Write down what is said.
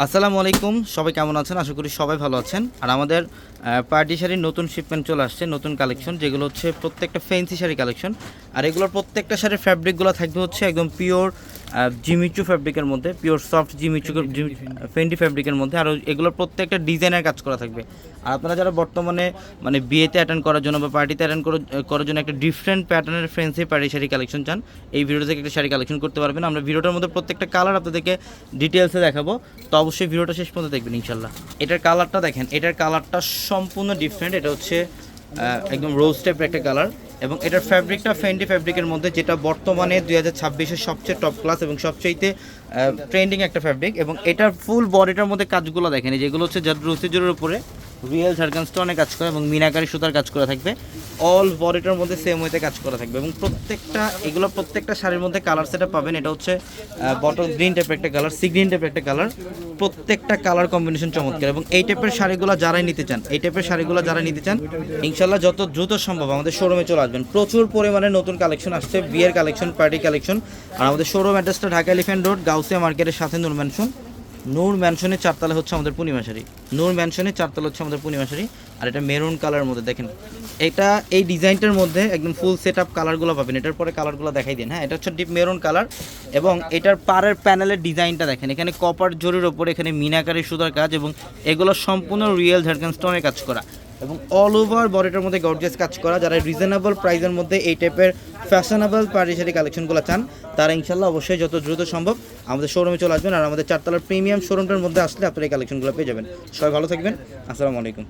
আসসালামু আলাইকুম, সবাই কেমন আছেন? আশা করি সবাই ভালো আছেন। আর আমাদের পার্টি শাড়ির নতুন শিপমেন্ট চলে আসছে, নতুন কালেকশন, যেগুলো হচ্ছে প্রত্যেকটা ফ্যান্সি শাড়ি কালেকশন। আর এগুলোর প্রত্যেকটা শাড়ির ফ্যাব্রিকগুলো থাকবে হচ্ছে একদম পিওর জিমিচু ফ্যাব্রিকের মধ্যে, পিওর সফট জিমিচু ফেন্ডি ফ্যাব্রিকের মধ্যে। আর এগুলোর প্রত্যেকটা ডিজাইনের কাজ করা থাকবে। আর আপনারা যারা বর্তমানে মানে বিয়েতে অ্যাটেন্ড করার জন্য বা পার্টিতে অ্যাটেন্ড করার জন্য একটা ডিফারেন্ট প্যাটার্নের ফ্যান্সি পার্টি শাড়ি কালেকশন চান, এই ভিডিও থেকে একটা শাড়ি কালেকশন করতে পারবেন। আমরা ভিডিওটার মধ্যে প্রত্যেকটা কালার আপনাদেরকে ডিটেলসে দেখাবো, তো অবশ্যই ভিডিওটা শেষ পর্যন্ত দেখবেন ইনশাল্লাহ। এটার কালারটা দেখেন, এটার কালারটা সম্পূর্ণ ডিফারেন্ট। এটা হচ্ছে একদম রোজ টাইপের একটা কালার, এবং এটার ফ্যাব্রিকটা ফেন্ডি ফ্যাব্রিকের মধ্যে, যেটা বর্তমানে 2026-এর সবচেয়ে টপ ক্লাস এবং সবচাইতে ট্রেন্ডিং একটা ফ্যাব্রিক। এবং এটার ফুল বডিটার মধ্যে কাজগুলো দেখেন, যেগুলো হচ্ছে রুসিজুরের উপরে রিয়েল ঝাড়খান স্টোনে কাজ করে এবং মিনাকারি সুতার কাজ করা থাকবে। অল বডিটার মধ্যে সেম ওয়েতে কাজ করা থাকবে, এবং প্রত্যেকটা শাড়ির মধ্যে কালার সেটা পাবেন। এটা হচ্ছে বটল গ্রিন টাইপের একটা কালার, সি গ্রিন টাইপের একটা কালার। প্রত্যেকটা কালার কম্বিনেশন চমৎকার। এবং এই টাইপের শাড়িগুলো যারাই নিতে চান, ইনশাল্লাহ যত দ্রুত সম্ভব আমাদের শোরুমে চলে আসবেন। প্রচুর পরিমাণে নতুন কালেকশন আসছে, বিয়ের কালেকশন, পার্টি কালেকশন। আর আমাদের শোরুম অ্যাড্রেসটা ঢাকা এলিফ্যান্ট রোড, গাউসিয়া মার্কেটের সাথে নূর ম্যানশনের 4তলা হচ্ছে আমাদের পূর্ণিমা শাড়ি। নূর ম্যানশনের 4তলা হচ্ছে আমাদের পূর্ণিমা শাড়ি। আর এটা মেরুন কালারের মধ্যে দেখেন, এই ডিজাইনটার মধ্যে একদম ফুল সেট আপ কালারগুলো পাবেন। এটার পরে কালারগুলো দেখাই দিন। হ্যাঁ, এটা হচ্ছে ডিপ মেরুন কালার, এবং এটার পাড়ের প্যানেলের ডিজাইনটা দেখেন। এখানে কপার জরির ওপরে এখানে মিনাকারি সুতার কাজ, এবং এগুলো সম্পূর্ণ রিয়েল ঝাড়খান স্টোনের কাজ করা, এবং অল ওভার বডিটার মধ্যে গর্জিয়াস কাজ করা। যারা রিজনেবল প্রাইসের মধ্যে এই টাইপের ফ্যাশনেবল পার্টি শাড়ি কালেকশনগুলো চান, তারা ইনশাল্লাহ অবশ্যই যত দ্রুত সম্ভব আমাদের শোরুমে চলে আসবেন। আর আমাদের 4তলার প্রিমিয়াম শোরুমটার মধ্যে আসলে আপনারা এই কালেকশনগুলো পেয়ে যাবেন। সবাই ভালো থাকবেন। আসসালামু আলাইকুম।